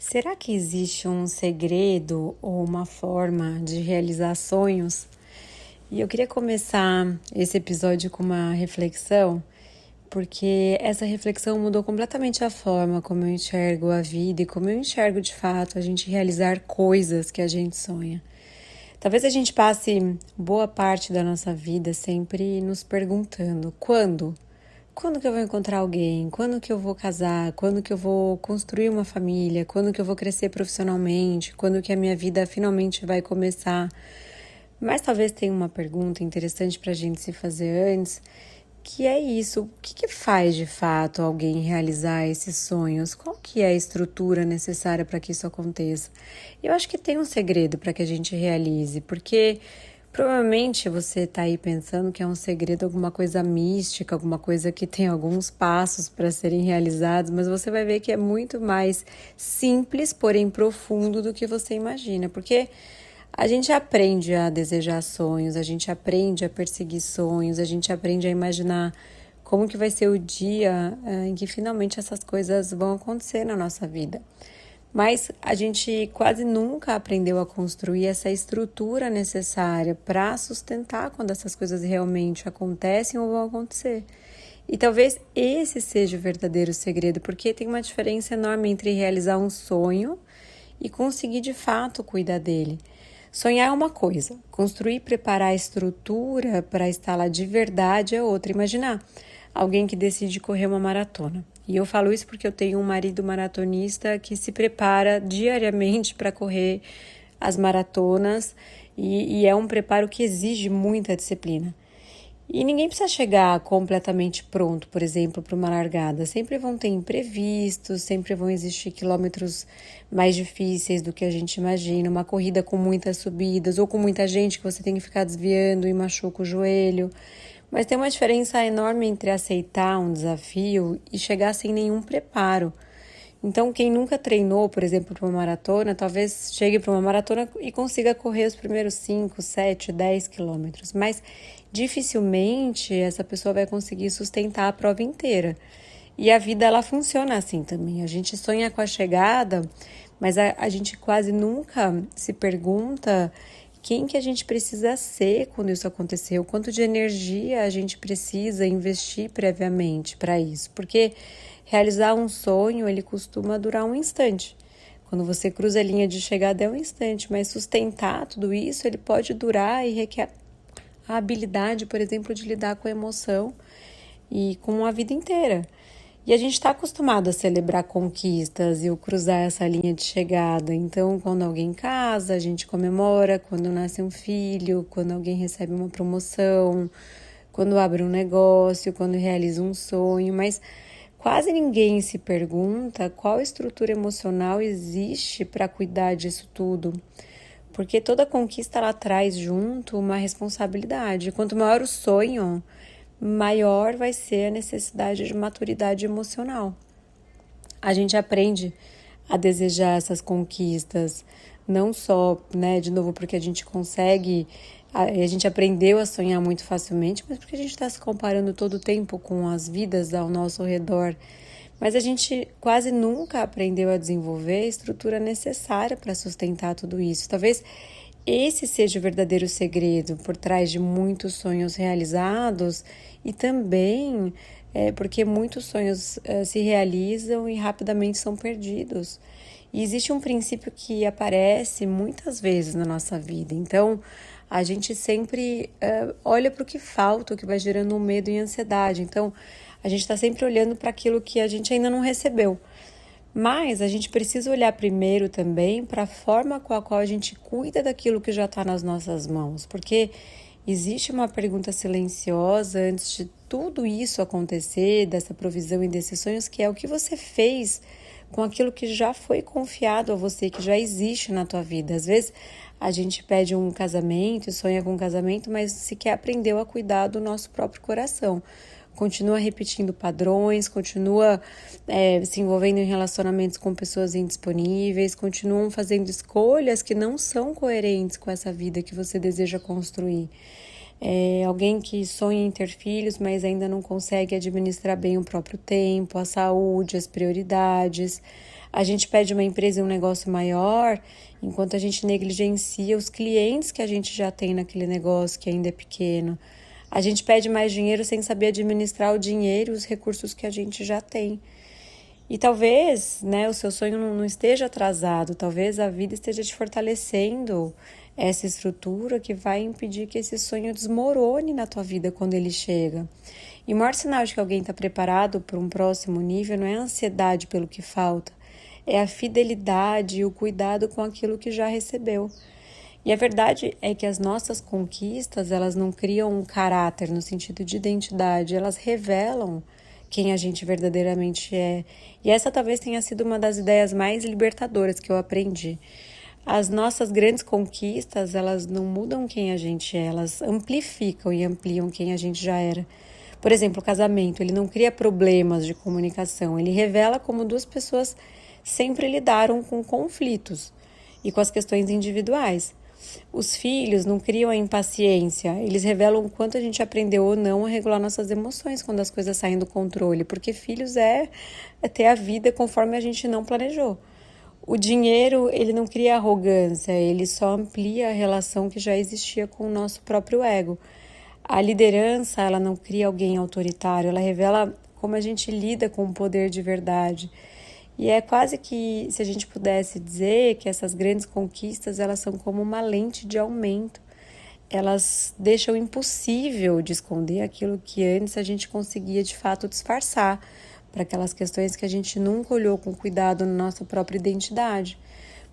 Será que existe um segredo ou uma forma de realizar sonhos? E eu queria começar esse episódio com uma reflexão, porque essa reflexão mudou completamente a forma como eu enxergo a vida e como eu enxergo de fato a gente realizar coisas que a gente sonha. Talvez a gente passe boa parte da nossa vida sempre nos perguntando: quando? Quando que eu vou encontrar alguém? Quando que eu vou casar? Quando que eu vou construir uma família? Quando que eu vou crescer profissionalmente? Quando que a minha vida finalmente vai começar? Mas talvez tenha uma pergunta interessante para a gente se fazer antes, que é isso: o que faz de fato alguém realizar esses sonhos? Qual que é a estrutura necessária para que isso aconteça? Eu acho que tem um segredo para que a gente realize, porque provavelmente você está aí pensando que é um segredo, alguma coisa mística, alguma coisa que tem alguns passos para serem realizados, mas você vai ver que é muito mais simples, porém profundo do que você imagina, porque a gente aprende a desejar sonhos, a gente aprende a perseguir sonhos, a gente aprende a imaginar como que vai ser o dia em que finalmente essas coisas vão acontecer na nossa vida. Mas a gente quase nunca aprendeu a construir essa estrutura necessária para sustentar quando essas coisas realmente acontecem ou vão acontecer. E talvez esse seja o verdadeiro segredo, porque tem uma diferença enorme entre realizar um sonho e conseguir de fato cuidar dele. Sonhar é uma coisa, construir e preparar a estrutura para estar lá de verdade é outra. Imaginar alguém que decide correr uma maratona. E eu falo isso porque eu tenho um marido maratonista que se prepara diariamente para correr as maratonas e é um preparo que exige muita disciplina. E ninguém precisa chegar completamente pronto, por exemplo, para uma largada. Sempre vão ter imprevistos, sempre vão existir quilômetros mais difíceis do que a gente imagina. Uma corrida com muitas subidas ou com muita gente que você tem que ficar desviando e machuca o joelho. Mas tem uma diferença enorme entre aceitar um desafio e chegar sem nenhum preparo. Então, quem nunca treinou, por exemplo, para uma maratona, talvez chegue para uma maratona e consiga correr os primeiros 5, 7, 10 quilômetros. Mas dificilmente essa pessoa vai conseguir sustentar a prova inteira. E a vida, ela funciona assim também. A gente sonha com a chegada, mas a gente quase nunca se pergunta quem que a gente precisa ser quando isso acontecer, o quanto de energia a gente precisa investir previamente para isso. Porque realizar um sonho, ele costuma durar um instante. Quando você cruza a linha de chegada é um instante, mas sustentar tudo isso, ele pode durar e requer a habilidade, por exemplo, de lidar com a emoção e com a vida inteira. E a gente está acostumado a celebrar conquistas e o cruzar essa linha de chegada. Então, quando alguém casa, a gente comemora, quando nasce um filho, quando alguém recebe uma promoção, quando abre um negócio, quando realiza um sonho, mas quase ninguém se pergunta qual estrutura emocional existe para cuidar disso tudo. Porque toda conquista ela traz junto uma responsabilidade. Quanto maior o sonho, maior vai ser a necessidade de maturidade emocional. A gente aprende a desejar essas conquistas, não só, né, de novo, porque a gente consegue, a gente aprendeu a sonhar muito facilmente, mas porque a gente está se comparando todo o tempo com as vidas ao nosso redor. Mas a gente quase nunca aprendeu a desenvolver a estrutura necessária para sustentar tudo isso. Talvez esse seja o verdadeiro segredo por trás de muitos sonhos realizados e também porque muitos sonhos se realizam e rapidamente são perdidos. E existe um princípio que aparece muitas vezes na nossa vida. Então, a gente sempre olha para o que falta, o que vai gerando um medo e ansiedade. Então, a gente está sempre olhando para aquilo que a gente ainda não recebeu. Mas a gente precisa olhar primeiro também para a forma com a qual a gente cuida daquilo que já está nas nossas mãos, porque existe uma pergunta silenciosa antes de tudo isso acontecer, dessa provisão e desses sonhos, que é o que você fez com aquilo que já foi confiado a você, que já existe na tua vida. Às vezes a gente pede um casamento, sonha com um casamento, mas sequer aprendeu a cuidar do nosso próprio coração. Continua repetindo padrões, continua se envolvendo em relacionamentos com pessoas indisponíveis, continuam fazendo escolhas que não são coerentes com essa vida que você deseja construir. Alguém que sonha em ter filhos, mas ainda não consegue administrar bem o próprio tempo, a saúde, as prioridades. A gente pede uma empresa e um negócio maior, enquanto a gente negligencia os clientes que a gente já tem naquele negócio que ainda é pequeno. A gente pede mais dinheiro sem saber administrar o dinheiro e os recursos que a gente já tem. E talvez, né, o seu sonho não esteja atrasado, talvez a vida esteja te fortalecendo essa estrutura que vai impedir que esse sonho desmorone na tua vida quando ele chega. E o maior sinal de que alguém está preparado para um próximo nível não é a ansiedade pelo que falta, é a fidelidade e o cuidado com aquilo que já recebeu. E a verdade é que as nossas conquistas, elas não criam um caráter no sentido de identidade, elas revelam quem a gente verdadeiramente é. E essa talvez tenha sido uma das ideias mais libertadoras que eu aprendi. As nossas grandes conquistas, elas não mudam quem a gente é, elas amplificam e ampliam quem a gente já era. Por exemplo, o casamento, ele não cria problemas de comunicação, ele revela como duas pessoas sempre lidaram com conflitos e com as questões individuais. Os filhos não criam a impaciência, eles revelam o quanto a gente aprendeu ou não a regular nossas emoções quando as coisas saem do controle, porque filhos é ter a vida conforme a gente não planejou. O dinheiro, ele não cria arrogância, ele só amplia a relação que já existia com o nosso próprio ego. A liderança, ela não cria alguém autoritário, ela revela como a gente lida com o poder de verdade. E é quase que, se a gente pudesse dizer que essas grandes conquistas, elas são como uma lente de aumento. Elas deixam impossível de esconder aquilo que antes a gente conseguia de fato disfarçar, para aquelas questões que a gente nunca olhou com cuidado na nossa própria identidade.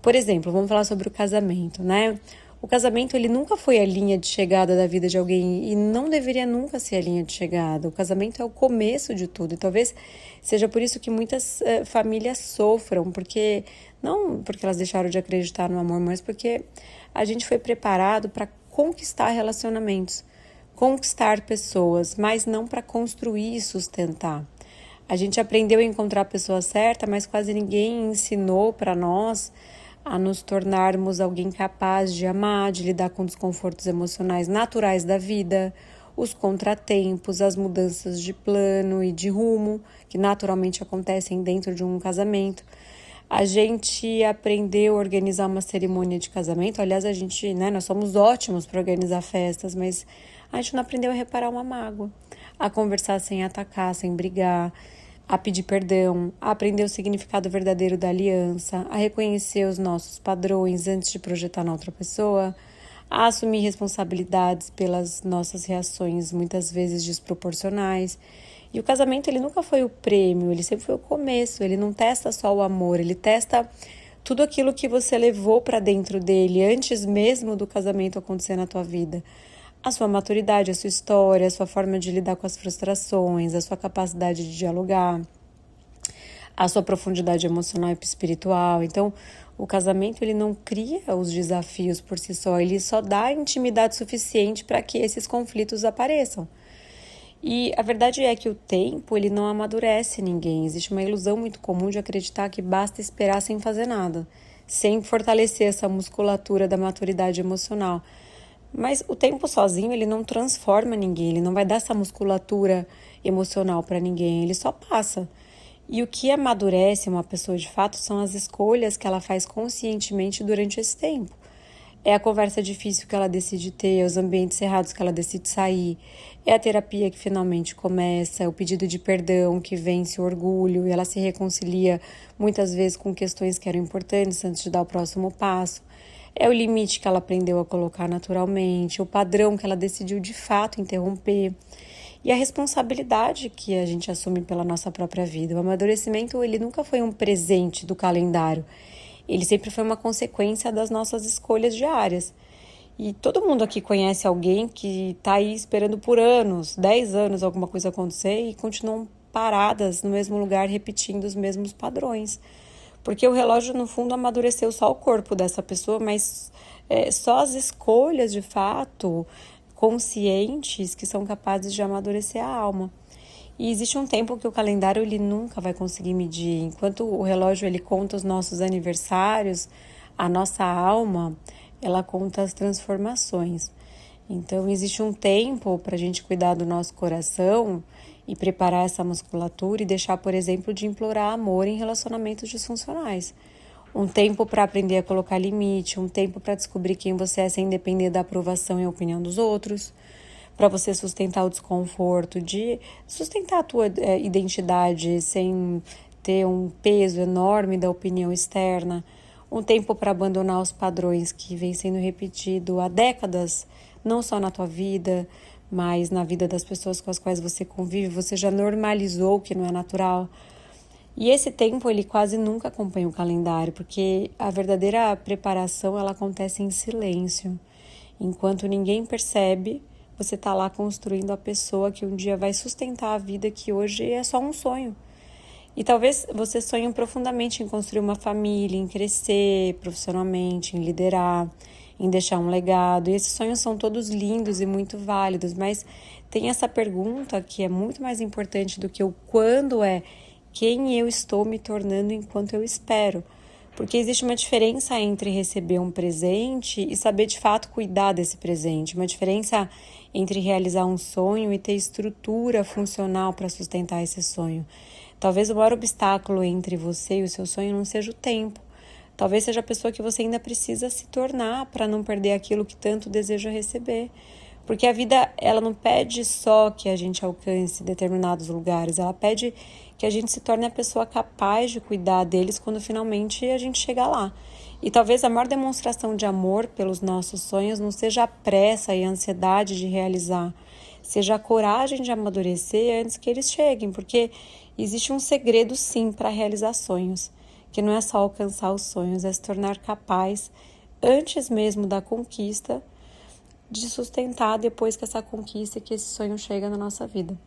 Por exemplo, vamos falar sobre o casamento, né? O casamento, ele nunca foi a linha de chegada da vida de alguém e não deveria nunca ser a linha de chegada. O casamento é o começo de tudo e talvez seja por isso que muitas famílias sofram, porque não porque elas deixaram de acreditar no amor, mas porque a gente foi preparado para conquistar relacionamentos, conquistar pessoas, mas não para construir e sustentar. A gente aprendeu a encontrar a pessoa certa, mas quase ninguém ensinou para nós a nos tornarmos alguém capaz de amar, de lidar com desconfortos emocionais naturais da vida, os contratempos, as mudanças de plano e de rumo que naturalmente acontecem dentro de um casamento. A gente aprendeu a organizar uma cerimônia de casamento, aliás, nós somos ótimos para organizar festas, mas a gente não aprendeu a reparar uma mágoa, a conversar sem atacar, sem brigar, a pedir perdão, a aprender o significado verdadeiro da aliança, a reconhecer os nossos padrões antes de projetar na outra pessoa, a assumir responsabilidades pelas nossas reações muitas vezes desproporcionais. E o casamento, ele nunca foi o prêmio, ele sempre foi o começo, ele não testa só o amor, ele testa tudo aquilo que você levou para dentro dele antes mesmo do casamento acontecer na tua vida. A sua maturidade, a sua história, a sua forma de lidar com as frustrações, a sua capacidade de dialogar, a sua profundidade emocional e espiritual. Então, o casamento, ele não cria os desafios por si só, ele só dá intimidade suficiente para que esses conflitos apareçam. E a verdade é que o tempo, ele não amadurece ninguém. Existe uma ilusão muito comum de acreditar que basta esperar sem fazer nada, sem fortalecer essa musculatura da maturidade emocional. Mas o tempo sozinho, ele não transforma ninguém, ele não vai dar essa musculatura emocional para ninguém, ele só passa. E o que amadurece uma pessoa de fato são as escolhas que ela faz conscientemente durante esse tempo. É a conversa difícil que ela decide ter, é os ambientes errados que ela decide sair, é a terapia que finalmente começa, é o pedido de perdão que vence o orgulho e ela se reconcilia muitas vezes com questões que eram importantes antes de dar o próximo passo. É o limite que ela aprendeu a colocar naturalmente, o padrão que ela decidiu de fato interromper e a responsabilidade que a gente assume pela nossa própria vida. O amadurecimento, ele nunca foi um presente do calendário, ele sempre foi uma consequência das nossas escolhas diárias. E todo mundo aqui conhece alguém que está aí esperando por anos, 10 anos alguma coisa acontecer e continuam paradas no mesmo lugar repetindo os mesmos padrões. Porque o relógio, no fundo, amadureceu só o corpo dessa pessoa, mas só as escolhas, de fato, conscientes, que são capazes de amadurecer a alma. E existe um tempo que o calendário, ele nunca vai conseguir medir. Enquanto o relógio, ele conta os nossos aniversários, a nossa alma, ela conta as transformações. Então, existe um tempo para a gente cuidar do nosso coração e preparar essa musculatura e deixar, por exemplo, de implorar amor em relacionamentos disfuncionais. Um tempo para aprender a colocar limite, um tempo para descobrir quem você é sem depender da aprovação e opinião dos outros, para você sustentar o desconforto, de sustentar a tua identidade sem ter um peso enorme da opinião externa, um tempo para abandonar os padrões que vêm sendo repetidos há décadas, não só na tua vida, mas na vida das pessoas com as quais você convive, você já normalizou o que não é natural. E esse tempo ele quase nunca acompanha o calendário, porque a verdadeira preparação ela acontece em silêncio. Enquanto ninguém percebe, você está lá construindo a pessoa que um dia vai sustentar a vida que hoje é só um sonho. E talvez você sonhe profundamente em construir uma família, em crescer profissionalmente, em liderar, em deixar um legado. E esses sonhos são todos lindos e muito válidos, mas tem essa pergunta que é muito mais importante do que o quando é quem eu estou me tornando enquanto eu espero. Porque existe uma diferença entre receber um presente e saber de fato cuidar desse presente. Uma diferença entre realizar um sonho e ter estrutura funcional para sustentar esse sonho. Talvez o maior obstáculo entre você e o seu sonho não seja o tempo. Talvez seja a pessoa que você ainda precisa se tornar para não perder aquilo que tanto deseja receber. Porque a vida, ela não pede só que a gente alcance determinados lugares, ela pede que a gente se torne a pessoa capaz de cuidar deles quando finalmente a gente chegar lá. E talvez a maior demonstração de amor pelos nossos sonhos não seja a pressa e a ansiedade de realizar, seja a coragem de amadurecer antes que eles cheguem, porque existe um segredo sim para realizar sonhos, que não é só alcançar os sonhos, é se tornar capaz, antes mesmo da conquista, de sustentar depois que essa conquista e que esse sonho chega na nossa vida.